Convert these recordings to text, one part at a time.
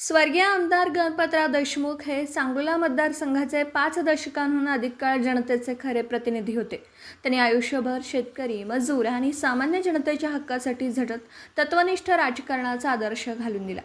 स्वर्गीय आमदार गणपतराव देशमुख हे सांगोला मतदारसंघाचे 5 दशकांहून अधिक काळ जनतेचे खरे प्रतिनिधी होते। त्यांनी आयुष्यभर शेतकरी, मजूर आणि सामान्य जनतेच्या हक्कासाठी झटत तत्वनिष्ठ राजकारणाचा आदर्श घालून दिला।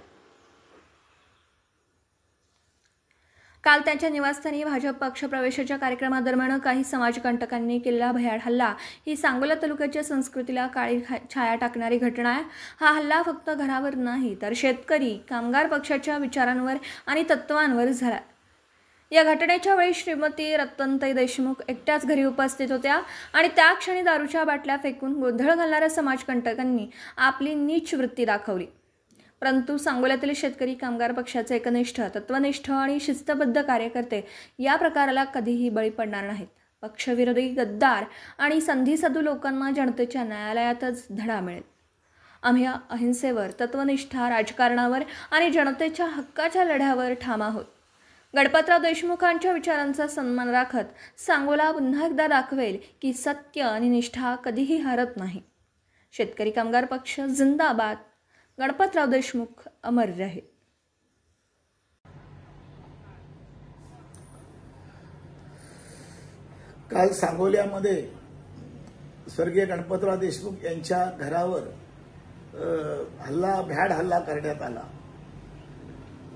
काल त्यांच्या निवासस्थानी भाजप पक्षप्रवेशाच्या कार्यक्रमादरम्यान काही समाजकंटकांनी केलेला भयाड हल्ला ही सांगोला तालुक्याच्या संस्कृतीला काळी छाया टाकणारी घटना आहे। हा हल्ला फक्त घरावर नाही तर शेतकरी, कामगार पक्षाच्या विचारांवर आणि तत्वांवर झाला। या घटनेच्या वेळी श्रीमती रतनताई देशमुख एकट्याच घरी उपस्थित होत्या आणि त्या क्षणी दारूच्या बाटल्या फेकून गोंधळ घालणाऱ्या समाजकंटकांनी आपली नीच वृत्ती दाखवली। परंतु सांगोल्यातील शेतकरी कामगार पक्षाचे एकनिष्ठ, तत्वनिष्ठ आणि शिस्तबद्ध कार्यकर्ते या प्रकाराला कधीही बळी पडणार नाहीत। पक्षविरोधी गद्दार आणि संधीसाधू लोकांना जनतेच्या न्यायालयातच धडा मिळेल। आम्ही अहिंसेवर, तत्वनिष्ठा राजकारणावर आणि जनतेच्या हक्काच्या लढ्यावर ठाम आहोत। गणपतराव देशमुखांच्या विचारांचा सन्मान राखत सांगोला पुन्हा एकदा दाखवेल की सत्य आणि निष्ठा कधीही हरत नाही। शेतकरी कामगार पक्ष जिंदाबाद। गणपतराव देशमुख अमर रहे। काल सांगोल्यामध्ये स्वर्गीय गणपतराव देशमुख यांच्या घरावर भ्याड हल्ला करण्यात आला।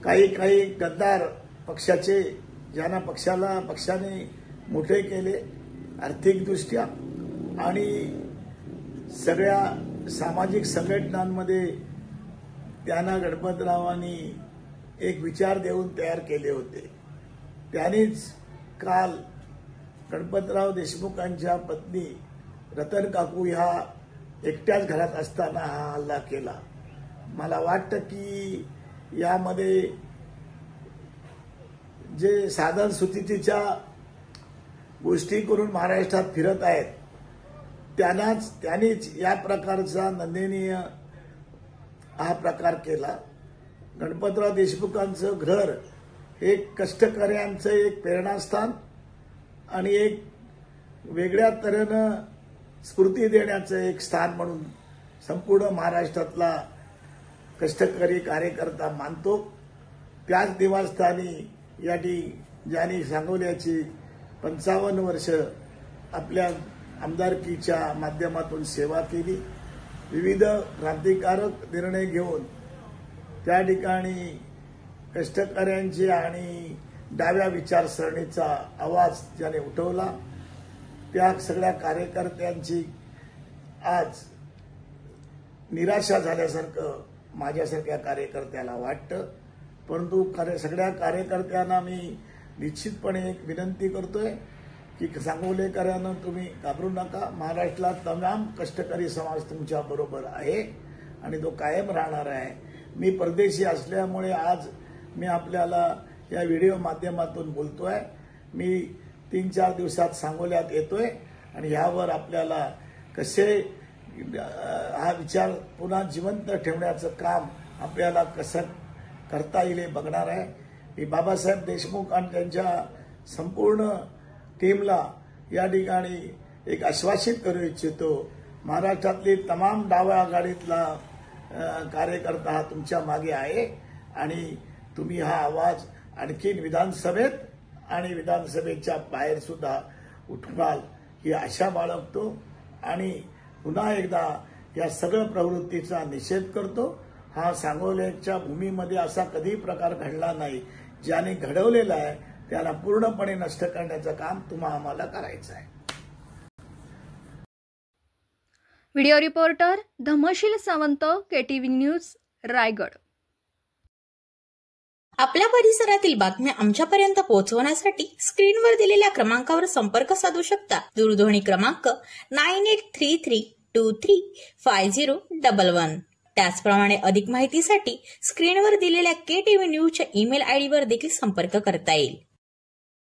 काही गद्दार पक्षाचे, ज्यांना पक्षाने मोठे केले आर्थिकदृष्ट्या आणि सगळ्या सामाजिक संघटनांमध्ये त्यांना गणपतरावांनी एक विचार देऊन तयार केले होते। त्यांनीच काल गणपतराव देशमुखांच्या पत्नी रतन काकू ह्या एकट्याच घरात असताना हा हल्ला केला। मला वाटतं की यामध्ये जे साधन सुचितीच्या गोष्टी करून महाराष्ट्रात फिरत आहेत त्यांनीच या प्रकारचा निंदनीय हा प्रकार केला। गणपतराव देशमुखांचं घर हे कष्टकऱ्यांचं एक प्रेरणास्थान आणि एक वेगळ्या तऱ्हेनं स्फूर्ती देण्याचं एक स्थान म्हणून संपूर्ण महाराष्ट्रातला कष्टकरी कार्यकर्ता मानतो। त्याच निवासस्थानी ज्यांनी सांगोल्याची 55 वर्ष आपल्या आमदारकीच्या माध्यमातून सेवा केली, विविध क्रांतिकारक निर्णय घेऊन त्या ठिकाणी कष्टकऱ्यांचे आणि डाव्या विचारसरणीचा आवाज ज्याने उठवला, त्या सगळ्या कार्यकर्त्यांची आज निराशा झाल्यासारखं माझ्यासारख्या कार्यकर्त्याला वाटतं। परंतु सगळ्या कार्यकर्त्यांना मी निश्चितपणे एक विनंती करतोय की सांगोलेकरांना तुम्ही घाबरू नका। महाराष्ट्रात तमाम कष्टकरी समाज तुमच्या बरोबर आहे आणि तो कायम राहणार आहे। मी परदेशी असल्यामुळे आज मी आपल्याला या व्हिडिओ माध्यमातून बोलतोय। मी 3-4 दिवसात सांगोल्यात येतोय आणि यावर आपल्याला कसे हा विचार पुन्हा जिवंत ठेवण्याचं काम आपल्याला कसं करता येईल हे बघणार आहे। मी बाबासाहेब देशमुख आणि त्यांच्या संपूर्ण टीमला या ठिकाणी एक आश्वासित करू इच्छितो, महाराष्ट्रातली तमाम डाव्या आघाडीतला कार्यकर्ता हा तुमच्या मागे आहे आणि तुम्ही हा आवाज आणखी विधानसभेत आणि विधानसभेच्या बाहेर सुद्धा उठवाल ही आशा बाळगतो आणि पुन्हा एकदा या सगळ्या प्रवृत्तीचा निषेध करतो। हा सांगोल्याच्या भूमीमध्ये असा कधी प्रकार घडला नाही। ज्याने घडवलेला आहे त्याला पूर्णपणे नष्ट करण्याचं काम आम्हाला करायचं आहे। Video reporter Dhamsheel Sawant, KTV news, Raigad. आपल्या परिसरातील बातम्या आमच्यापर्यंत पोहोचवण्यासाठी स्क्रीनवर दिलेल्या क्रमांकावर संपर्क साधू शकता। दूरध्वनी क्रमांक 9833235011। त्याचप्रमाणे अधिक माहितीसाठी स्क्रीनवर दिलेल्या KTV न्यूजच्या ईमेल आयडीवर देखील संपर्क करता येईल।